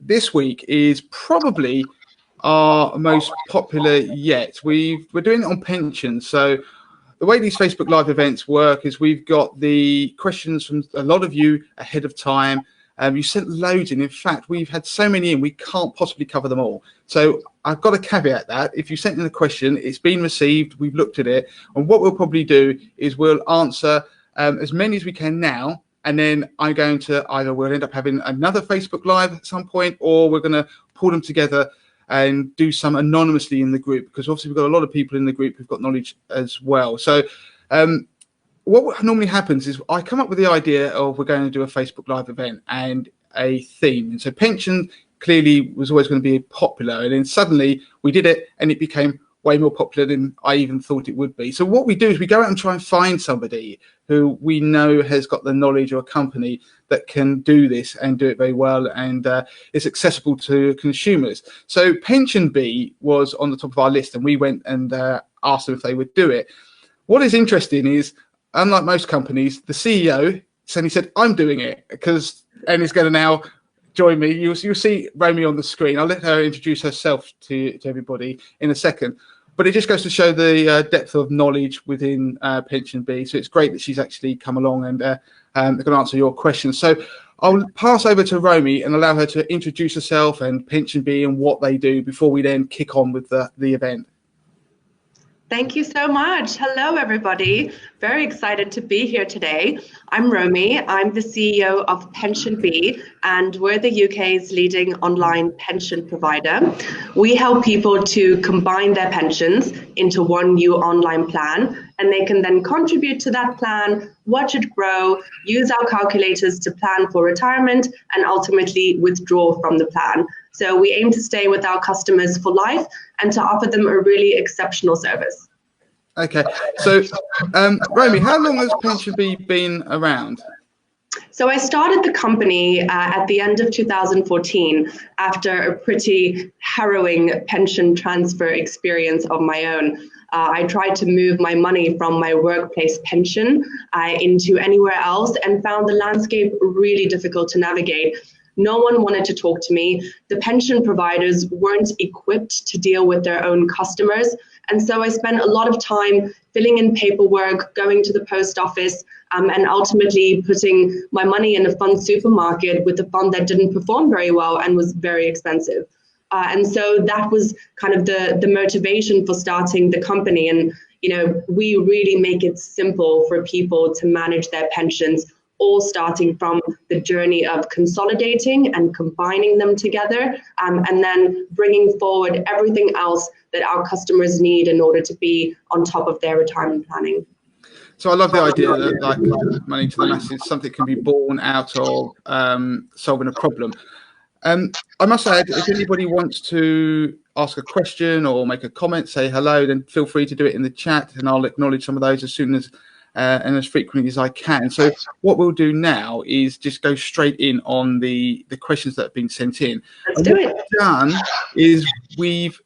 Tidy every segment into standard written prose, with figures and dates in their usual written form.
this week is probably our most popular yet. We're doing it on pensions. So the way these Facebook Live events work is we've got the questions from a lot of you ahead of time. You sent loads in. In fact, we've had so many in, we can't possibly cover them all. So I've got to caveat that. If you sent in a question, it's been received, we've looked at it. And what we'll probably do is we'll answer as many as we can now. And then I'm going to either we'll end up having another Facebook Live at some point, or we're going to pull them together and do some anonymously in the group, because obviously we've got a lot of people in the group who've got knowledge as well. So what normally happens is I come up with the idea of we're going to do a Facebook Live event and a theme. And so pension clearly was always going to be popular. And then suddenly we did it and it became way more popular than I even thought it would be. So what we do is we go out and try and find somebody who we know has got the knowledge, or a company that can do this and do it very well, and it's accessible to consumers. So PensionBee was on the top of our list, and we went and asked them if they would do it. What is interesting is, unlike most companies, the CEO suddenly said, I'm doing it, and he's going to now join me. You'll see Romy on the screen. I'll let her introduce herself to everybody in a second. But it just goes to show the depth of knowledge within PensionBee. So it's great that she's actually come along and going to answer your questions. So I'll pass over to Romy and allow her to introduce herself and PensionBee and what they do before we then kick on with the event. Thank you so much. Hello, everybody. Very excited to be here today. I'm Romy. I'm the CEO of PensionBee, and we're the UK's leading online pension provider. We help people to combine their pensions into one new online plan, and they can then contribute to that plan, watch it grow, use our calculators to plan for retirement, and ultimately withdraw from the plan. So we aim to stay with our customers for life and to offer them a really exceptional service. Okay, so Romy, how long has PensionBee been around? So I started the company at the end of 2014 after a pretty harrowing pension transfer experience of my own. I tried to move my money from my workplace pension into anywhere else and found the landscape really difficult to navigate. No one wanted to talk to me. The pension providers weren't equipped to deal with their own customers. And so I spent a lot of time filling in paperwork, going to the post office, and ultimately putting my money in a fund supermarket with a fund that didn't perform very well and was very expensive. And so that was kind of the motivation for starting the company. And, we really make it simple for people to manage their pensions, all starting from the journey of consolidating and combining them together, and then bringing forward everything else that our customers need in order to be on top of their retirement planning. So I love the idea that like money to the masses, something can be born out of solving a problem. I must add, if anybody wants to ask a question or make a comment, say hello, then feel free to do it in the chat, and I'll acknowledge some of those as soon as and as frequently as I can. So what we'll do now is just go straight in on the questions that have been sent in. Let's do it. What we've done is we've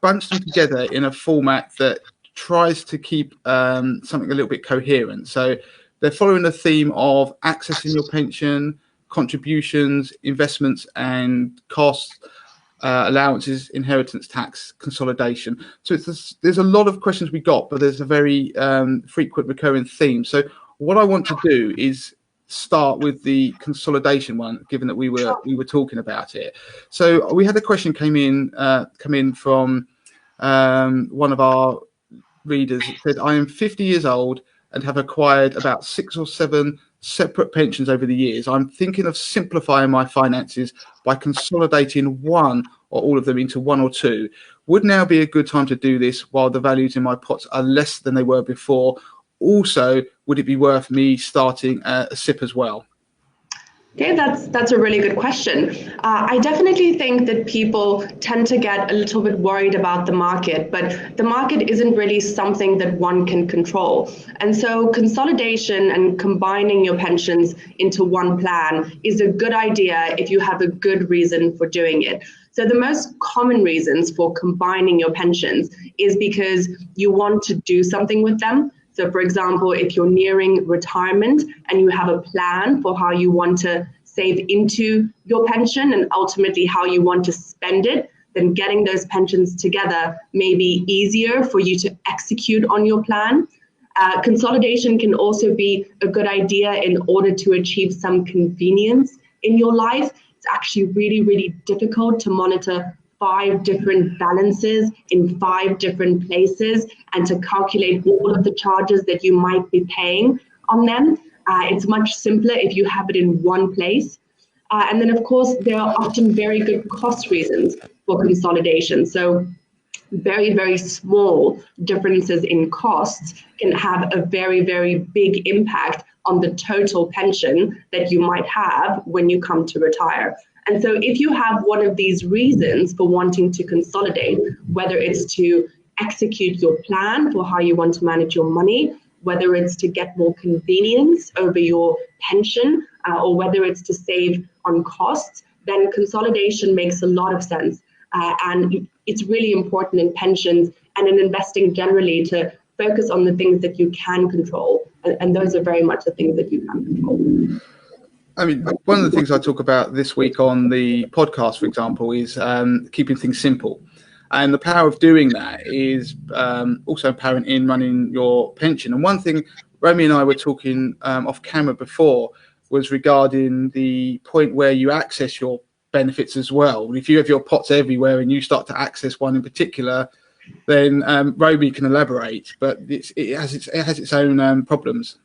bunched them together in a format that tries to keep something a little bit coherent. So they're following the theme of accessing your pension, contributions, investments and costs, allowances, inheritance tax, consolidation. So there's a lot of questions we got, but there's a very frequent recurring theme. So what I want to do is start with the consolidation one, given that we were talking about it. So we had a question come in from one of our readers. It said, I am 50 years old and have acquired about 6 or 7 separate pensions over the years. I'm thinking of simplifying my finances by consolidating one or all of them into 1 or 2. Would now be a good time to do this while the values in my pots are less than they were before? Also, would it be worth me starting a SIPP as well? Okay, that's a really good question. I definitely think that people tend to get a little bit worried about the market, but the market isn't really something that one can control. And so consolidation and combining your pensions into one plan is a good idea if you have a good reason for doing it. So the most common reasons for combining your pensions is because you want to do something with them. So for example, if you're nearing retirement and you have a plan for how you want to save into your pension and ultimately how you want to spend it, then getting those pensions together may be easier for you to execute on your plan. Consolidation can also be a good idea in order to achieve some convenience in your life. It's actually really, really difficult to monitor 5 different balances in 5 different places and to calculate all of the charges that you might be paying on them. It's much simpler if you have it in one place. And then, of course, there are often very good cost reasons for consolidation. So very, very small differences in costs can have a very, very big impact on the total pension that you might have when you come to retire. And so if you have one of these reasons for wanting to consolidate, whether it's to execute your plan for how you want to manage your money, whether it's to get more convenience over your pension, or whether it's to save on costs, then consolidation makes a lot of sense. And it's really important in pensions and in investing generally to focus on the things that you can control. And those are very much the things that you can control. I mean, one of the things I talk about this week on the podcast, for example, is keeping things simple. And the power of doing that is also apparent in running your pension. And one thing Romy and I were talking off camera before was regarding the point where you access your benefits as well. If you have your pots everywhere and you start to access one in particular, then Romy can elaborate, but it has its own problems.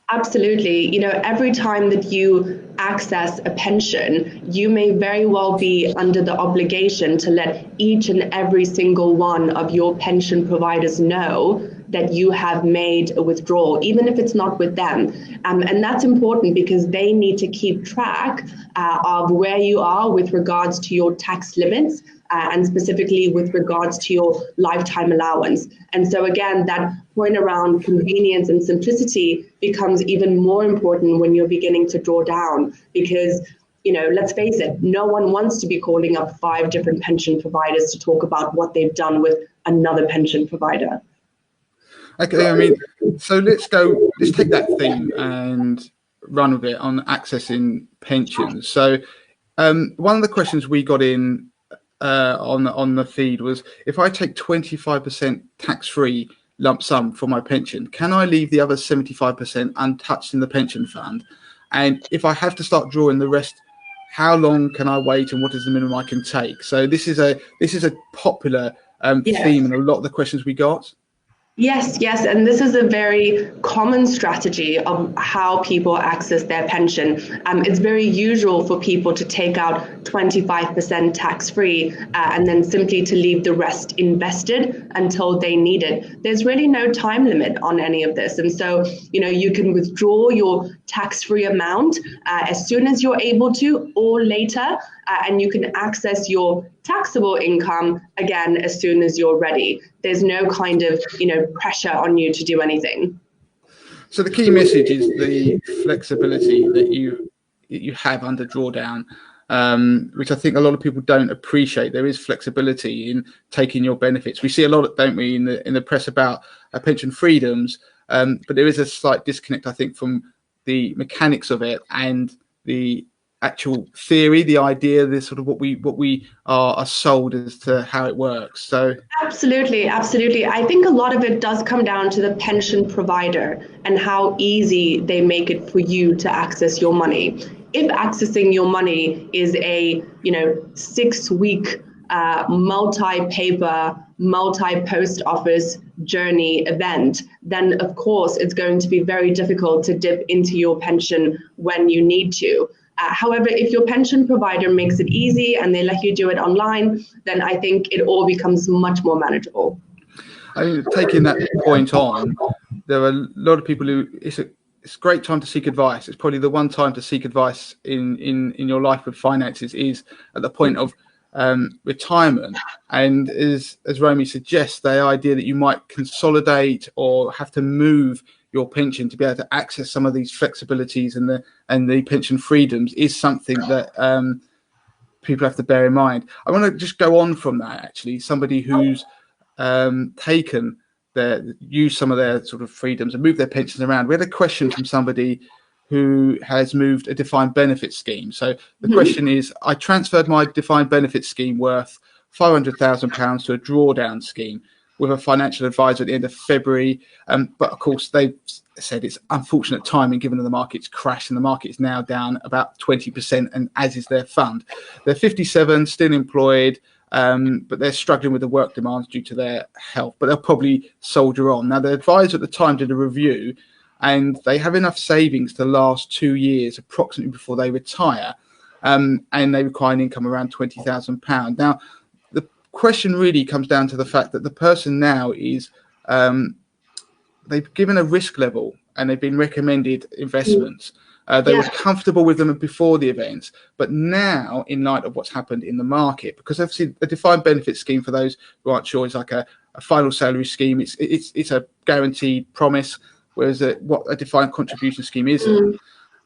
Absolutely. You know, every time that you access a pension, you may very well be under the obligation to let each and every single one of your pension providers know that you have made a withdrawal, even if it's not with them. And that's important because they need to keep track of where you are with regards to your tax limits, and specifically with regards to your lifetime allowance. And so again, that point around convenience and simplicity becomes even more important when you're beginning to draw down, because, you know, let's face it, no one wants to be calling up 5 different pension providers to talk about what they've done with another pension provider. Okay, I mean, so let's take that theme and run with it on accessing pensions. So one of the questions we got in on the feed was, if I take 25% tax-free lump sum for my pension, can I leave the other 75% untouched in the pension fund? And if I have to start drawing the rest, how long can I wait, and what is the minimum I can take? So this is a popular theme in a lot of the questions we got. Yes, and this is a very common strategy of how people access their pension. It's very usual for people to take out 25% tax-free and then simply to leave the rest invested until they need it. There's really no time limit on any of this. And so, you know, you can withdraw your tax-free amount as soon as you're able to or later, and you can access your taxable income again as soon as you're ready. There's no kind of, you know, pressure on you to do anything. So the key message is the flexibility that you have under drawdown, which I think a lot of people don't appreciate. There is flexibility in taking your benefits. We see a lot, don't we, in the press about pension freedoms, but there is a slight disconnect, I think, from the mechanics of it and the actual theory, the idea, this sort of what we are sold as to how it works. So absolutely. I think a lot of it does come down to the pension provider and how easy they make it for you to access your money. If accessing your money is a 6-week multi-paper, multi-post office journey event, then of course it's going to be very difficult to dip into your pension when you need to. However, if your pension provider makes it easy and they let you do it online, then I think it all becomes much more manageable. I mean, taking that point on, there are a lot of people who it's a great time to seek advice. It's probably the one time to seek advice in your life with finances is at the point of retirement. And as Romy suggests, the idea that you might consolidate or have to move your pension to be able to access some of these flexibilities and the pension freedoms is something that people have to bear in mind. I want to just go on from that, actually. Somebody who's used some of their sort of freedoms and moved their pensions around. We had a question from somebody who has moved a defined benefit scheme. So the question is, I transferred my defined benefit scheme worth £500,000 to a drawdown scheme with a financial advisor at the end of February. But of course, they said it's unfortunate timing given that the market's crashed and the market's now down about 20%, and as is their fund. They're 57, still employed, but they're struggling with the work demands due to their health, but they'll probably soldier on. Now, the advisor at the time did a review, and they have enough savings to last 2 years approximately before they retire, and they require an income around £20,000. Now, the question really comes down to the fact that the person now is, they've given a risk level and they've been recommended investments. They were comfortable with them before the events, but now, in light of what's happened in the market, because obviously a defined benefit scheme, for those who aren't sure, is like a final salary scheme. It's a guaranteed promise, whereas what a defined contribution scheme isn't.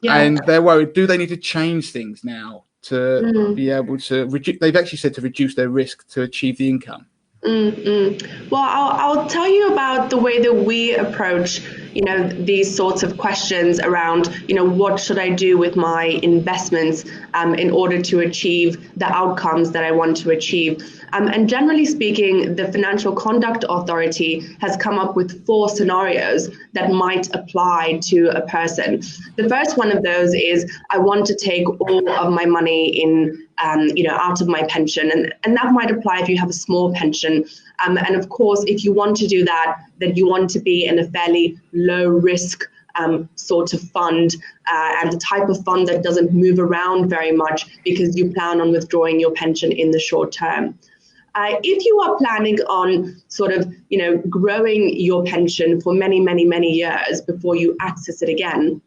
And they're worried, do they need to change things now to be able to reduce? They've actually said to reduce their risk to achieve the income. Well, I'll tell you about the way that we approach, these sorts of questions around, what should I do with my investments in order to achieve the outcomes that I want to achieve. And generally speaking, the Financial Conduct Authority has come up with 4 scenarios that might apply to a person. The first one of those is, I want to take all of my money in out of my pension. And that might apply if you have a small pension. And of course, if you want to do that, then you want to be in a fairly low risk sort of fund, and the type of fund that doesn't move around very much because you plan on withdrawing your pension in the short term. If you are planning on sort of, growing your pension for many, many, many years before you access it again,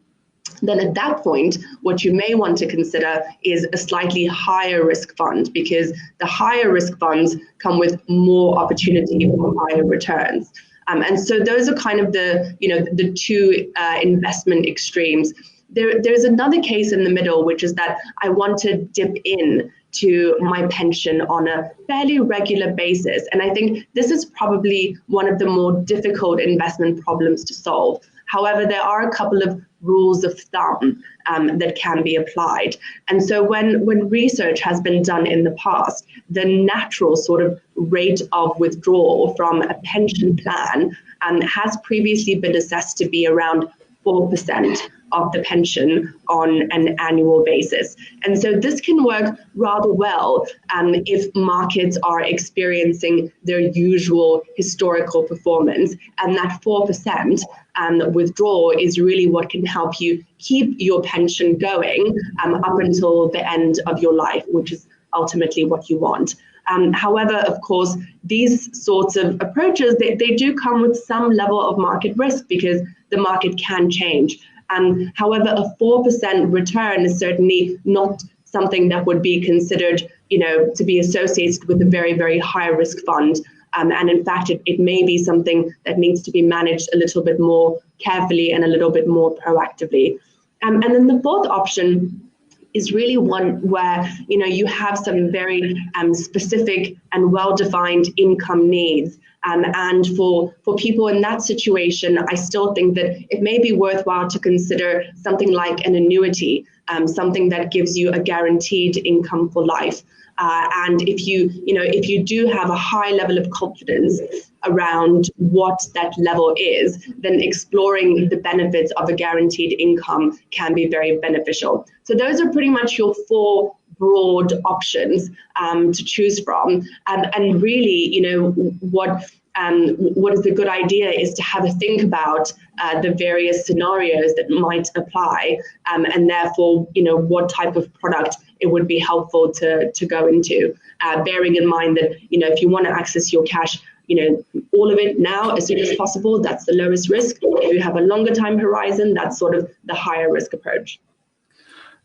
then at that point, what you may want to consider is a slightly higher risk fund, because the higher risk funds come with more opportunity for higher returns. And so those are kind of the 2 investment extremes. There's another case in the middle, which is that I want to dip in to my pension on a fairly regular basis. And I think this is probably one of the more difficult investment problems to solve. However, there are a couple of rules of thumb that can be applied. And so when research has been done in the past, the natural sort of rate of withdrawal from a pension plan has previously been assessed to be around 4% of the pension on an annual basis. And so this can work rather well if markets are experiencing their usual historical performance. And that 4% withdrawal is really what can help you keep your pension going up until the end of your life, which is ultimately what you want. However, of course, these sorts of approaches, they do come with some level of market risk because the market can change. However, a 4% return is certainly not something that would be considered, to be associated with a very, very high risk fund. And in fact, it may be something that needs to be managed a little bit more carefully and a little bit more proactively. And then the fourth option is really one where, you have some very specific and well-defined income needs. And for people in that situation, I still think that it may be worthwhile to consider something like an annuity, something that gives you a guaranteed income for life. And if you do have a high level of confidence around what that level is, then exploring the benefits of a guaranteed income can be very beneficial. So those are pretty much your 4 broad options to choose from. And really, what is a good idea is to have a think about the various scenarios that might apply, and therefore, what type of product it would be helpful to go into, bearing in mind that, if you want to access your cash, all of it now as soon as possible, that's the lowest risk. If you have a longer time horizon, that's sort of the higher risk approach.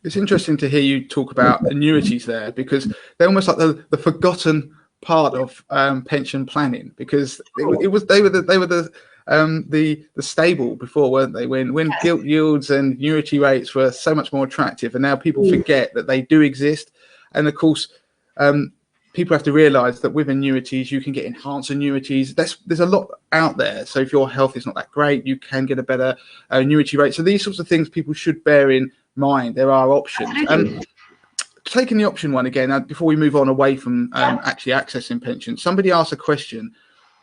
It's interesting to hear you talk about annuities there, because they're almost like the forgotten part of pension planning, because they were the stable before, weren't they? When gilt yields and annuity rates were so much more attractive, and now people forget that they do exist. And of course, people have to realise that with annuities, you can get enhanced annuities. There's a lot out there. So if your health is not that great, you can get a better annuity rate. So these sorts of things people should bear in mind. There are options. Taking the option one again, before we move on away from actually accessing pensions, somebody asked a question.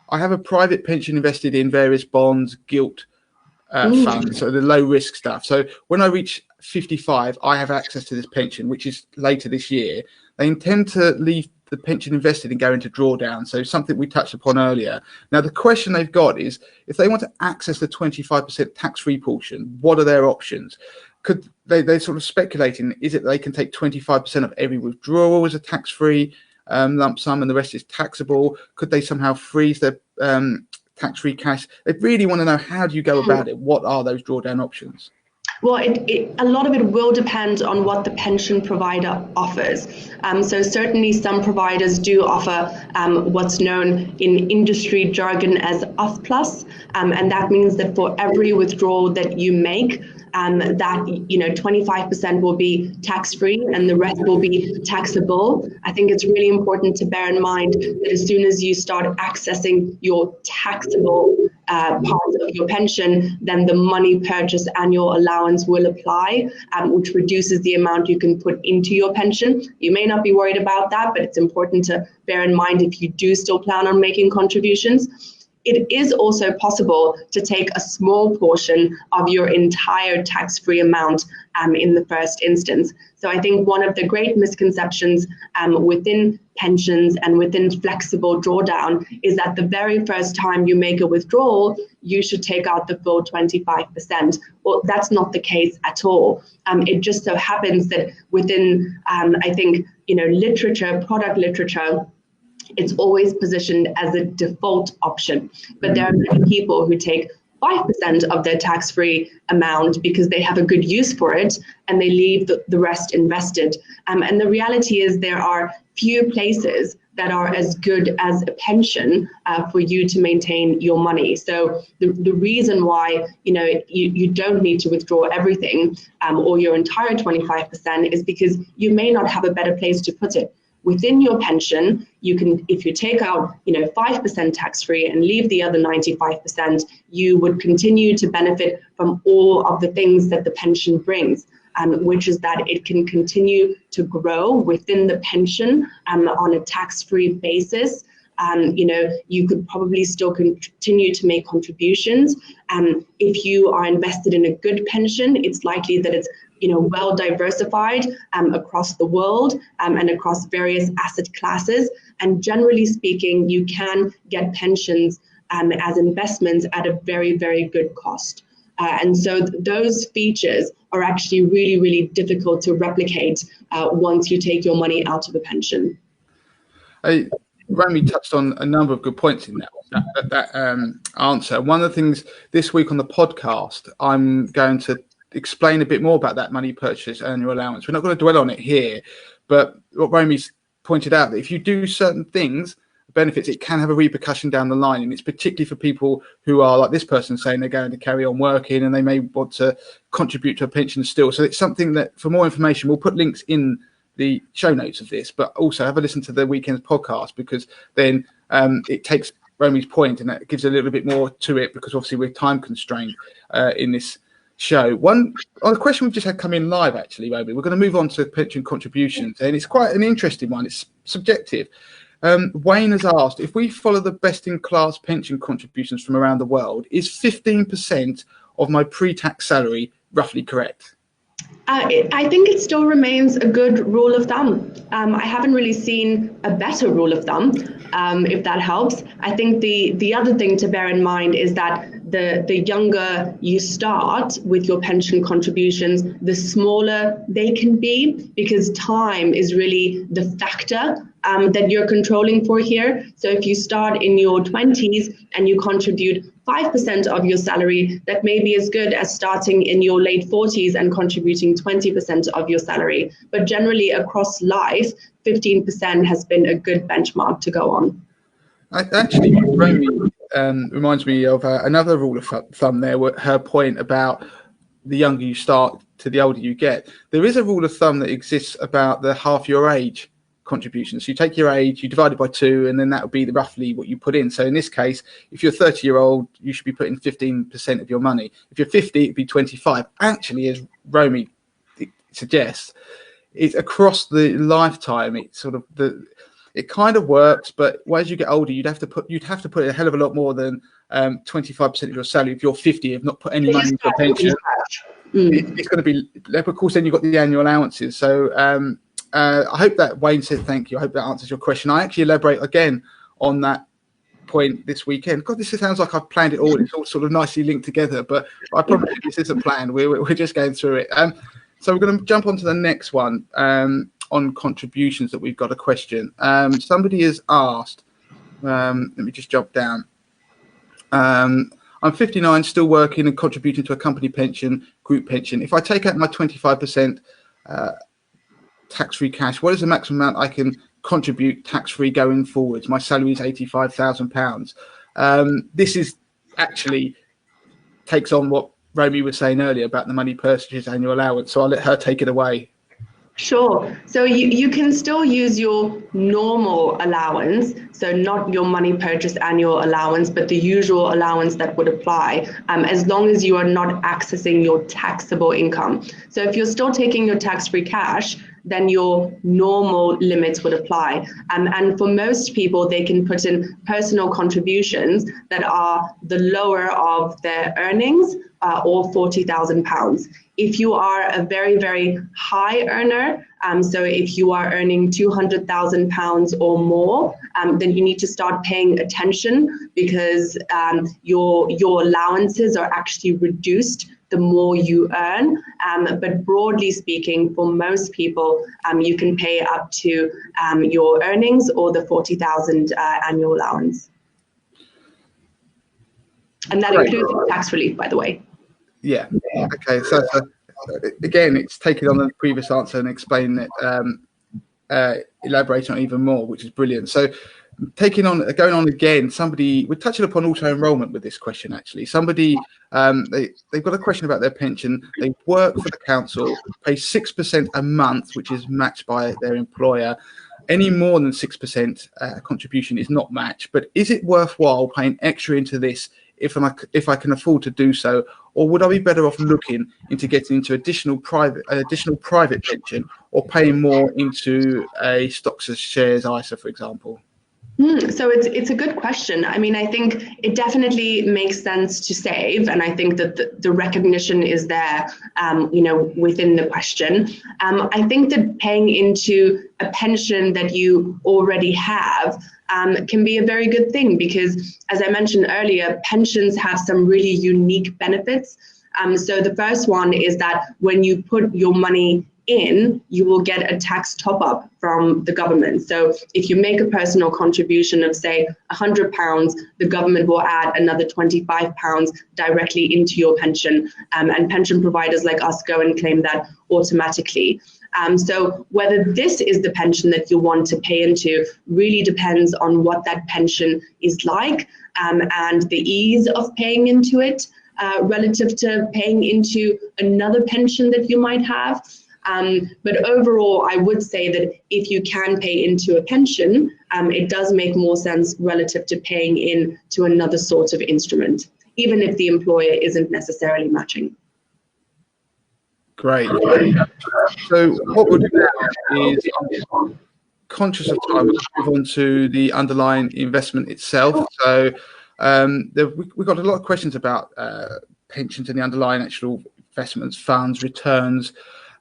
I have a private pension invested in various bonds, gilt funds, so the low risk stuff. So when I reach 55, I have access to this pension, which is later this year. They intend to leave the pension invested and go into drawdown. So something we touched upon earlier. Now, the question they've got is, if they want to access the 25% tax-free portion, what are their options? Could they're sort of speculating, is it they can take 25% of every withdrawal as a tax-free lump sum and the rest is taxable? Could they somehow freeze their tax-free cash? They really want to know, how do you go about it? What are those drawdown options? Well, a lot of it will depend on what the pension provider offers. So certainly some providers do offer what's known in industry jargon as OFF+, and that means that for every withdrawal that you make, that 25% will be tax-free and the rest will be taxable. I think it's really important to bear in mind that as soon as you start accessing your taxable part of your pension, then the money purchase annual allowance will apply, which reduces the amount you can put into your pension. You may not be worried about that, but it's important to bear in mind if you do still plan on making contributions. It is also possible to take a small portion of your entire tax-free amount in the first instance. So I think one of the great misconceptions within pensions and within flexible drawdown is that the very first time you make a withdrawal, you should take out the full 25%. Well, that's not the case at all. It just so happens that within, I think, literature, product literature, it's always positioned as a default option. But there are many people who take 5% of their tax-free amount because they have a good use for it, and they leave the rest invested. And the reality is there are few places that are as good as a pension for you to maintain your money. So the reason why you don't need to withdraw everything or your entire 25% is because you may not have a better place to put it. Within your pension, you can, if you take out 5% tax-free and leave the other 95%, you would continue to benefit from all of the things that the pension brings, which is that it can continue to grow within the pension on a tax-free basis. You could probably still continue to make contributions. If you are invested in a good pension, it's likely that it's well diversified across the world and across various asset classes. And generally speaking, you can get pensions as investments at a very, very good cost. And so those features are actually really, really difficult to replicate once you take your money out of a pension. Romy touched on a number of good points in that answer. One of the things this week on the podcast, I'm going to explain a bit more about that money purchase annual allowance. We're not going to dwell on it here, but what Romy's pointed out, that if you do certain things, benefits, it can have a repercussion down the line, and it's particularly for people who are like this person saying they're going to carry on working and they may want to contribute to a pension still. So it's something that, for more information, we'll put links in the show notes of this, but also have a listen to the weekend's podcast, because then it takes Romy's point and that gives a little bit more to it, because obviously we're time constrained in this show. On a question we've just had come in live, actually, Romy, we're going to move on to pension contributions, and it's quite an interesting one. It's subjective. Wayne has asked, if we follow the best-in-class pension contributions from around the world, is 15% of my pre-tax salary roughly correct? I think it still remains a good rule of thumb. I haven't really seen a better rule of thumb, if that helps. I think the other thing to bear in mind is that the younger you start with your pension contributions, the smaller they can be, because time is really the factor that you're controlling for here. So if you start in your 20s and you contribute 5% of your salary, that may be as good as starting in your late 40s and contributing 20% of your salary. But generally across life, 15% has been a good benchmark to go on. Actually, Romy reminds me of another rule of thumb there, her point about the younger you start to the older you get. There is a rule of thumb that exists about the half your age contributions. So you take your age, you divide it by 2, and then that would be roughly what you put in. So in this case, if you're 30-year-old, you should be putting 15% of your money. If you're 50, it'd be 25. Actually, as Romy suggests, it's across the lifetime. It's sort of it kind of works, but as you get older, you'd have to put a hell of a lot more than 25% of your salary if you're 50, have not put any money into a pension. It's going to be, of course, then you've got the annual allowances. So I hope that Wayne said thank you. I hope that answers your question. I actually elaborate again on that point this weekend. God, this sounds like I've planned it all. It's all sort of nicely linked together, but I promise you this isn't planned. We're just going through it. So we're going to jump on to the next one on contributions that we've got a question. Somebody has asked, let me just jump down. I'm 59, still working and contributing to a company pension, group pension. If I take out my 25% tax-free cash, what is the maximum amount I can contribute tax-free going forwards? My salary is £85,000. This is actually takes on what Romy was saying earlier about the money purchases annual allowance. So I'll let her take it away. Sure. So you can still use your normal allowance, so not your money purchase annual allowance, but the usual allowance that would apply, as long as you are not accessing your taxable income. So if you're still taking your tax-free cash, then your normal limits would apply. And for most people, they can put in personal contributions that are the lower of their earnings, or £40,000. If you are a very, very high earner, so if you are earning £200,000 or more, then you need to start paying attention, because your allowances are actually reduced the more you earn. But broadly speaking, for most people, you can pay up to your earnings or the 40,000 annual allowance. And that includes tax relief, by the way. Yeah. Okay. So again, it's taken on the previous answer and explaining it, elaborating on it even more, which is brilliant. So going on again, we're touching upon auto enrollment with this question. Actually, somebody they've got a question about their pension. They work for the council, pay 6% a month, which is matched by their employer. Any more than 6% contribution is not matched. But is it worthwhile paying extra into this if I can afford to do so, or would I be better off looking into getting into additional private pension, or paying more into a stocks and shares ISA, for example? So it's a good question. I mean, I think it definitely makes sense to save, and I think that the recognition is there, within the question. I think that paying into a pension that you already have can be a very good thing, because, as I mentioned earlier, pensions have some really unique benefits. So the first one is that when you put your money in, you will get a tax top-up from the government. So if you make a personal contribution of, say, £100, the government will add another £25 directly into your pension, and pension providers like us go and claim that automatically. So whether this is the pension that you want to pay into really depends on what that pension is like, and the ease of paying into it relative to paying into another pension that you might have. But overall, I would say that if you can pay into a pension, it does make more sense relative to paying in to another sort of instrument, even if the employer isn't necessarily matching. Great. So what we'll do now is, I'm conscious of time, we'll move on to the underlying investment itself. So we've got a lot of questions about pensions and the underlying actual investments, funds, returns.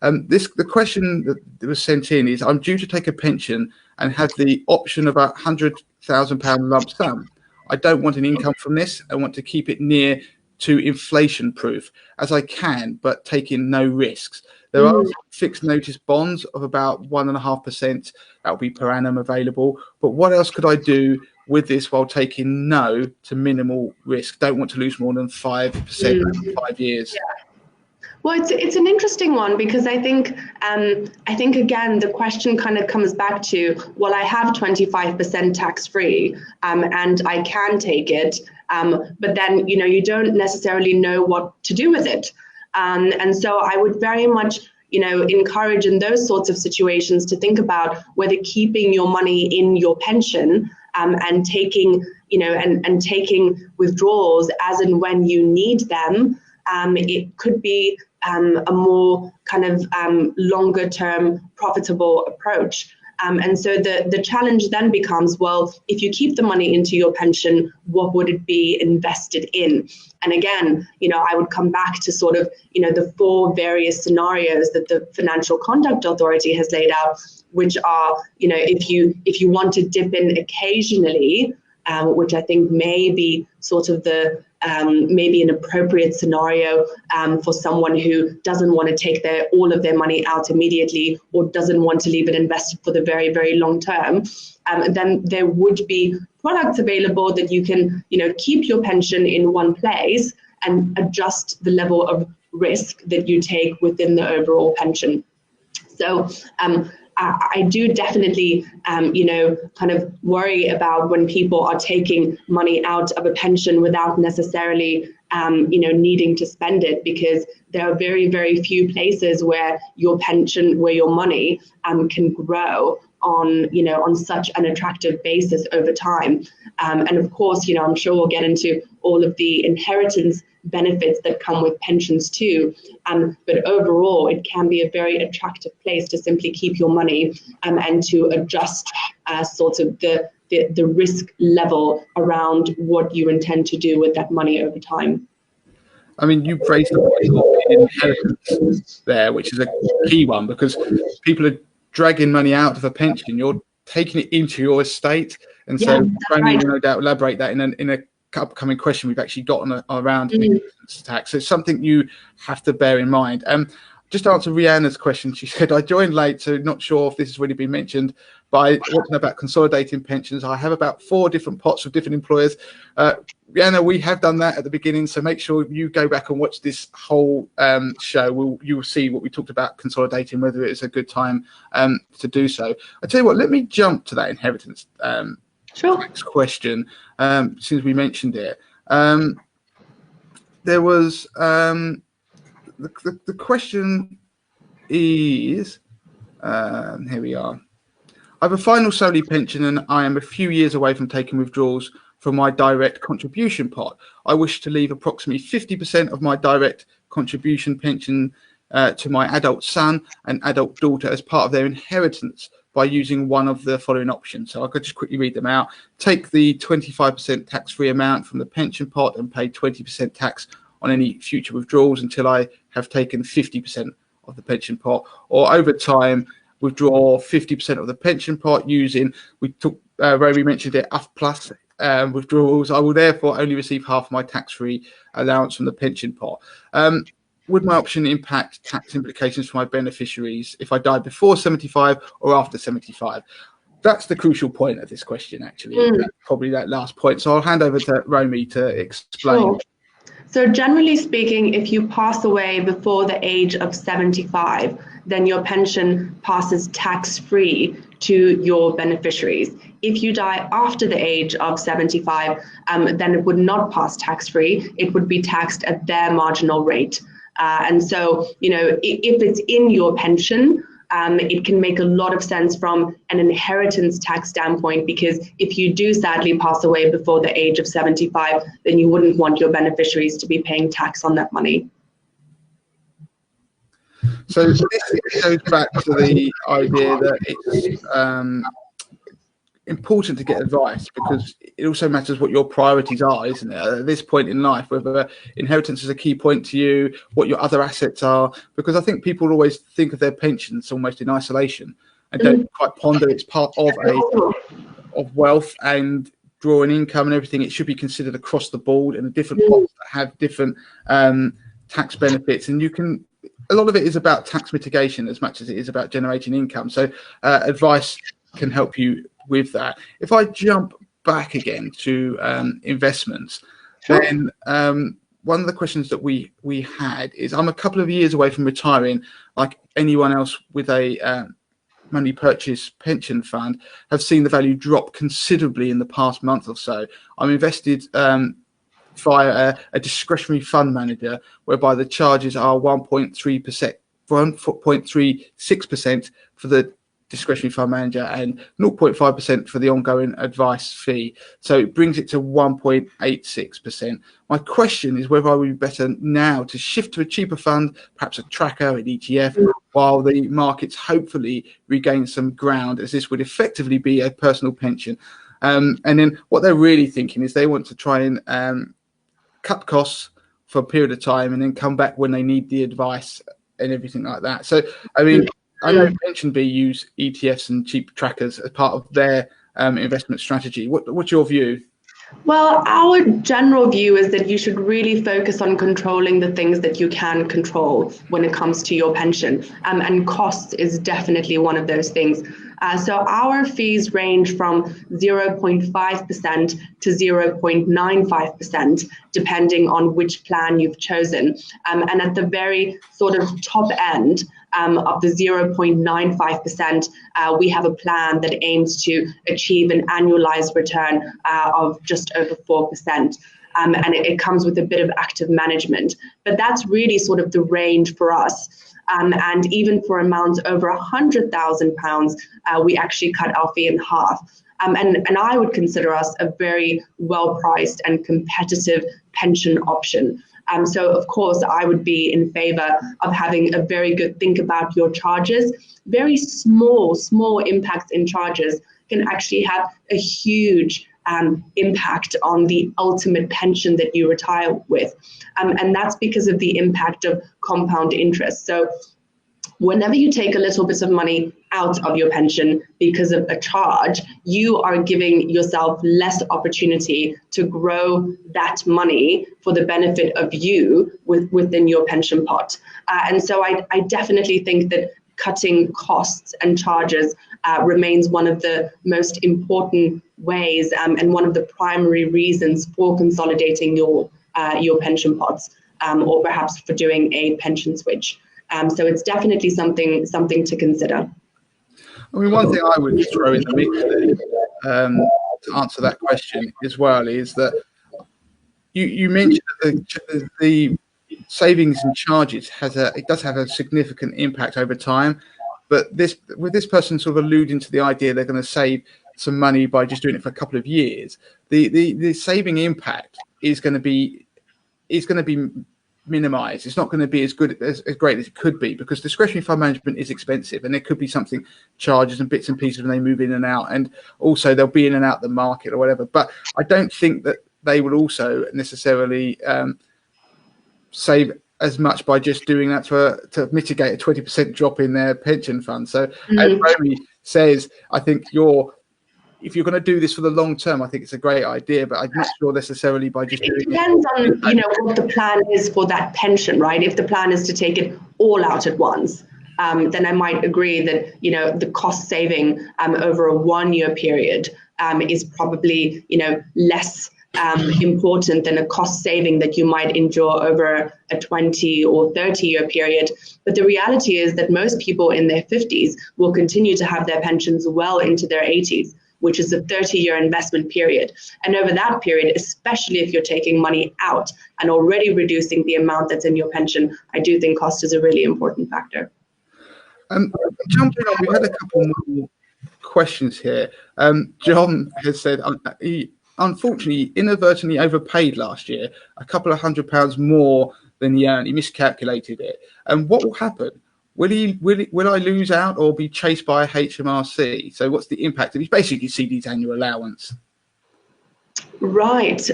The question that was sent in is, I'm due to take a pension and have the option of a £100,000 lump sum. I don't want an income from this. I want to keep it near to inflation proof as I can, but taking no risks. There are fixed notice bonds of about 1.5% that will be per annum available. But what else could I do with this while taking no to minimal risk? Don't want to lose more than 5% in 5 years. Yeah. Well, it's an interesting one, because I think again, the question kind of comes back to, well, I have 25% tax free, and I can take it, but then you don't necessarily know what to do with it, and so I would very much encourage in those sorts of situations to think about whether keeping your money in your pension and taking, and taking withdrawals as and when you need them, it could be a more kind of longer term profitable approach. And so the challenge then becomes, well, if you keep the money into your pension, what would it be invested in? And again, I would come back to sort of, the 4 various scenarios that the Financial Conduct Authority has laid out, which are, if you want to dip in occasionally, which I think may be sort of the maybe an appropriate scenario for someone who doesn't want to take all of their money out immediately, or doesn't want to leave it invested for the very, very long term. Then there would be products available that you can, keep your pension in one place and adjust the level of risk that you take within the overall pension. So I do definitely, kind of worry about when people are taking money out of a pension without necessarily, needing to spend it, because there are very, very few places where your pension, where your money can grow on such an attractive basis over time. And of course, I'm sure we'll get into all of the inheritance benefits that come with pensions too. But overall, it can be a very attractive place to simply keep your money and to adjust sort of the risk level around what you intend to do with that money over time. I mean, you raised the point of inheritance there, which is a key one, because people are dragging money out of a pension. You're taking it into your estate. And so, Romy will no doubt elaborate that in a upcoming question we've actually got around inheritance tax. So it's something you have to bear in mind. Just to answer Rihanna's question, she said, I joined late, so not sure if this has already been mentioned, but I want to know about consolidating pensions. I have about 4 different pots with different employers. Rihanna, we have done that at the beginning, so make sure you go back and watch this whole show. You will see what we talked about consolidating, whether it's a good time to do so. I tell you what, let me jump to that inheritance tax question, since we mentioned it. There was the question is, here we are. I have a final solely pension and I am a few years away from taking withdrawals from my direct contribution pot. I wish to leave approximately 50% of my direct contribution pension to my adult son and adult daughter as part of their inheritance by using one of the following options. So I could just quickly read them out. Take the 25% tax-free amount from the pension pot and pay 20% tax on any future withdrawals until I have taken 50% of the pension pot, or over time withdraw 50% of the pension pot using, Romy mentioned it, UF plus withdrawals. I will therefore only receive half of my tax-free allowance from the pension pot. Would my option impact tax implications for my beneficiaries if I died before 75 or after 75? That's the crucial point of this question, actually, probably that last point. So I'll hand over to Romy to explain. Sure. So generally speaking, if you pass away before the age of 75, then your pension passes tax-free to your beneficiaries. If you die after the age of 75, then it would not pass tax-free. It would be taxed at their marginal rate. And so, if it's in your pension, it can make a lot of sense from an inheritance tax standpoint, because if you do sadly pass away before the age of 75, then you wouldn't want your beneficiaries to be paying tax on that money. So this goes back to the idea that it's important to get advice, because it also matters what your priorities are, isn't it, at this point in life, whether inheritance is a key point to you, what your other assets are, because I think people always think of their pensions almost in isolation and don't quite ponder it's part of wealth and drawing income and everything. It should be considered across the board, and the different pots that have different tax benefits, and a lot of it is about tax mitigation as much as it is about generating income. So advice can help you with that. If I jump back again to investments, then one of the questions that we had is, I'm a couple of years away from retiring, like anyone else with a money purchase pension fund, have seen the value drop considerably in the past month or so. I'm invested via a discretionary fund manager, whereby the charges are 1.3% 1.36% for the discretionary fund manager and 0.5% for the ongoing advice fee. So it brings it to 1.86%. My question is whether I would be better now to shift to a cheaper fund, perhaps a tracker, an ETF, while the markets hopefully regain some ground, as this would effectively be a personal pension. And then what they're really thinking is they want to try and cut costs for a period of time and then come back when they need the advice and everything like that. So, I mean, I know PensionBee use ETFs and cheap trackers as part of their investment strategy. What's your view? Well, our general view is that you should really focus on controlling the things that you can control when it comes to your pension. And cost is definitely one of those things. So our fees range from 0.5% to 0.95%, depending on which plan you've chosen. And at the very sort of top end of the 0.95%, we have a plan that aims to achieve an annualized return of just over 4%. And it comes with a bit of active management. But that's really sort of the range for us. And even for amounts over £100,000, we actually cut our fee in half. And I would consider us a very well-priced and competitive pension option. So, of course, I would be in favor of having a very good think about your charges. Very small impacts in charges can actually have a huge impact on the ultimate pension that you retire with. And that's because of the impact of compound interest. So whenever you take a little bit of money out of your pension because of a charge, you are giving yourself less opportunity to grow that money for the benefit of you within your pension pot. And so I definitely think that cutting costs and charges remains one of the most important ways and one of the primary reasons for consolidating your pension pots, or perhaps for doing a pension switch. So it's definitely something to consider. I mean, one thing I would throw in the mix there, to answer that question as well is that you mentioned that the savings and charges does have a significant impact over time, but with this person sort of alluding to the idea they're going to save some money by just doing it for a couple of years, the saving impact is going to be minimized. It's not going to be as great as it could be, because discretionary fund management is expensive, and there could be something charges and bits and pieces when they move in and out, and also they'll be in and out the market or whatever. But I don't think that they will also necessarily save as much by just doing that to mitigate a 20% drop in their pension fund. So as Romy says, I think if you're going to do this for the long term, I think it's a great idea, but I'm not sure necessarily by just doing it. It depends on, what the plan is for that pension, right? If the plan is to take it all out at once, then I might agree that, the cost saving over a 1 year period is probably, less important than a cost saving that you might endure over a 20 or 30 year period. But the reality is that most people in their 50s will continue to have their pensions well into their 80s, which is a 30-year investment period. And over that period, especially if you're taking money out and already reducing the amount that's in your pension, I do think cost is a really important factor. Jumping on, we had a couple more questions here. John has said he unfortunately inadvertently overpaid last year, a couple of £100 more than he earned. He miscalculated it. And what will happen? Will I lose out or be chased by a HMRC? So what's the impact of his basically CD's annual allowance? Right.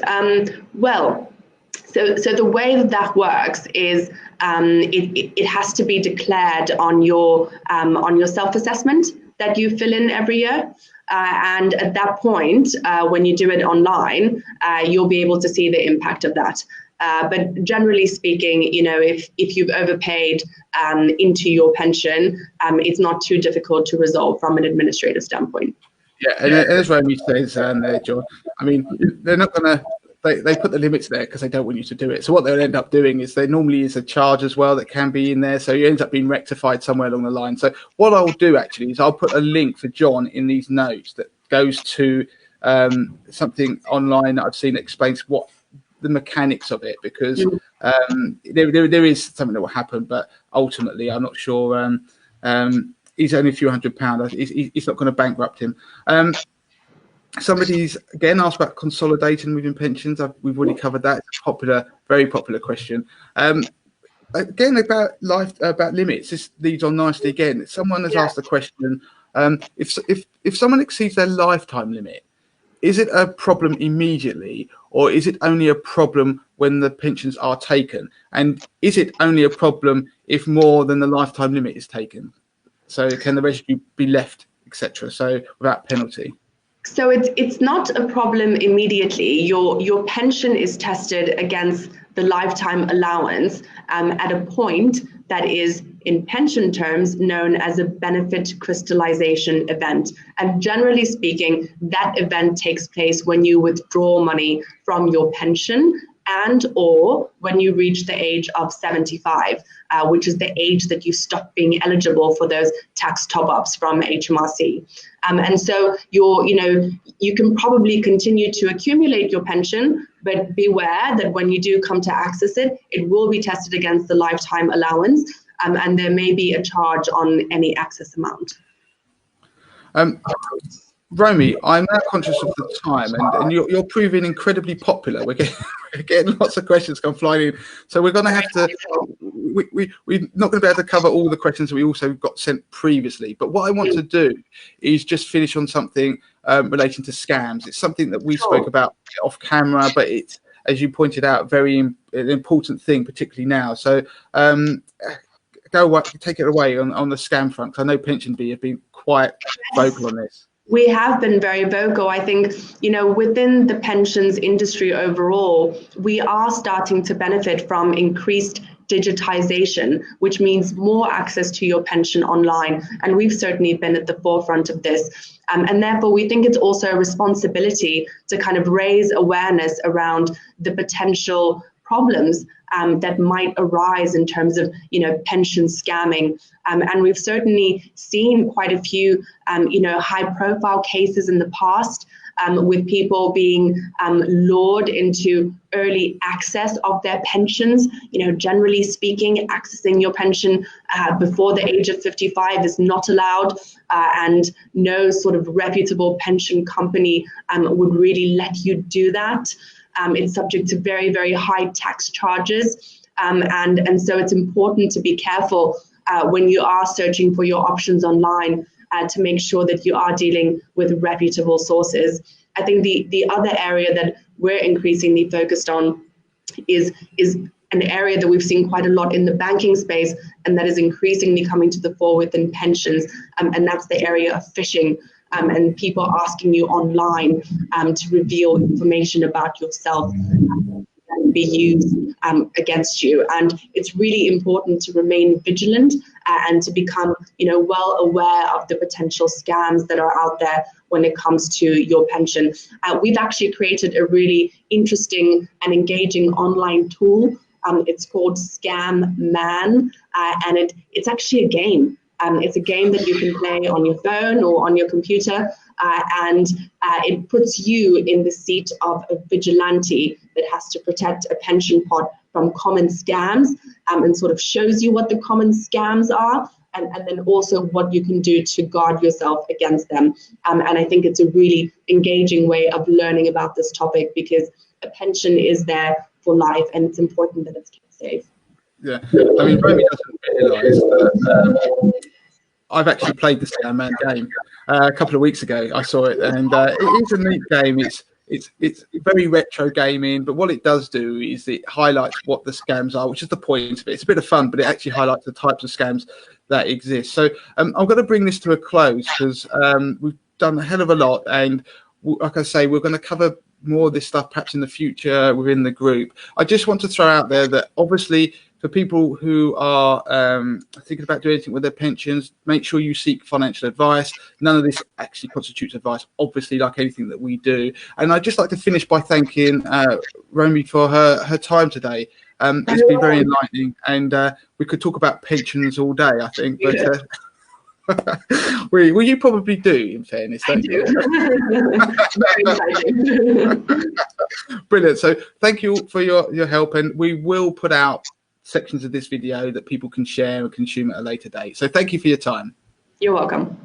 Well, so the way that works is it has to be declared on your self-assessment that you fill in every year. And at that point, when you do it online, you'll be able to see the impact of that. But generally speaking, if you've overpaid into your pension, it's not too difficult to resolve from an administrative standpoint. Yeah, and as Romy says there, John, I mean, they're not going to, they put the limits there because they don't want you to do it. So what they'll end up doing is there normally is a charge as well that can be in there. So it ends up being rectified somewhere along the line. So what I'll do actually is I'll put a link for John in these notes that goes to something online that I've seen that explains what the mechanics of it, because there is something that will happen, but ultimately I'm not sure. He's only a few £100. He's not going to bankrupt him. Somebody's again asked about consolidating within pensions. We've already covered that. It's a popular, very popular question. Again, about limits. This leads on nicely again. Someone has asked the question, if someone exceeds their lifetime limit, is it a problem immediately, or is it only a problem when the pensions are taken? And is it only a problem if more than the lifetime limit is taken? So can the residue be left, etc., so without penalty? So it's not a problem immediately. Your pension is tested against the lifetime allowance at a point that is, in pension terms, known as a benefit crystallization event. And generally speaking, that event takes place when you withdraw money from your pension and or when you reach the age of 75, which is the age that you stop being eligible for those tax top-ups from HMRC. And so you can probably continue to accumulate your pension, but beware that when you do come to access it, it will be tested against the lifetime allowance, and there may be a charge on any excess amount. Romy, I'm now conscious of the time, and you're proving incredibly popular. We're getting lots of questions come flying in, so we're going to have to. We're not going to be able to cover all the questions that we also got sent previously. But what I want to do is just finish on something relating to scams. It's something that we spoke about off camera, but it's, as you pointed out, an important thing, particularly now. So take it away on the scam front. I know PensionBee have been quite vocal on this. We have been very vocal. I think, within the pensions industry overall, we are starting to benefit from increased digitization, which means more access to your pension online. And we've certainly been at the forefront of this. And therefore, we think it's also a responsibility to kind of raise awareness around the potential problems that might arise in terms of, pension scamming. And we've certainly seen quite a few, high-profile cases in the past with people being lured into early access of their pensions. Generally speaking, accessing your pension before the age of 55 is not allowed, and no sort of reputable pension company would really let you do that. It's subject to very, very high tax charges. And so it's important to be careful when you are searching for your options online to make sure that you are dealing with reputable sources. I think the other area that we're increasingly focused on is an area that we've seen quite a lot in the banking space, and that is increasingly coming to the fore within pensions, and that's the area of phishing. And people asking you online to reveal information about yourself and be used against you. And it's really important to remain vigilant and to become, well aware of the potential scams that are out there when it comes to your pension. We've actually created a really interesting and engaging online tool. It's called Scam Man, and it's actually a game. It's a game that you can play on your phone or on your computer, and it puts you in the seat of a vigilante that has to protect a pension pot from common scams, and sort of shows you what the common scams are, and then also what you can do to guard yourself against them. And I think it's a really engaging way of learning about this topic, because a pension is there for life, and it's important that it's kept safe. Yeah, I mean, Romy doesn't realise that I've actually played the Scam Man game a couple of weeks ago. I saw it, and it is a neat game. It's very retro gaming, but what it does do is it highlights what the scams are, which is the point of it. It's a bit of fun, but it actually highlights the types of scams that exist. So I'm going to bring this to a close, because we've done a hell of a lot, and like I say, we're going to cover more of this stuff perhaps in the future within the group. I just want to throw out there that obviously for people who are thinking about doing anything with their pensions, make sure you seek financial advice. None of this actually constitutes advice, obviously, like anything that we do. And I'd just like to finish by thanking Romy for her time today. It's been very enlightening, and we could talk about pensions all day, I think. But Really? Well, you probably do, in fairness. I do. Very exciting. Brilliant. So thank you for your help, and we will put out sections of this video that people can share and consume at a later date. So thank you for your time. You're welcome.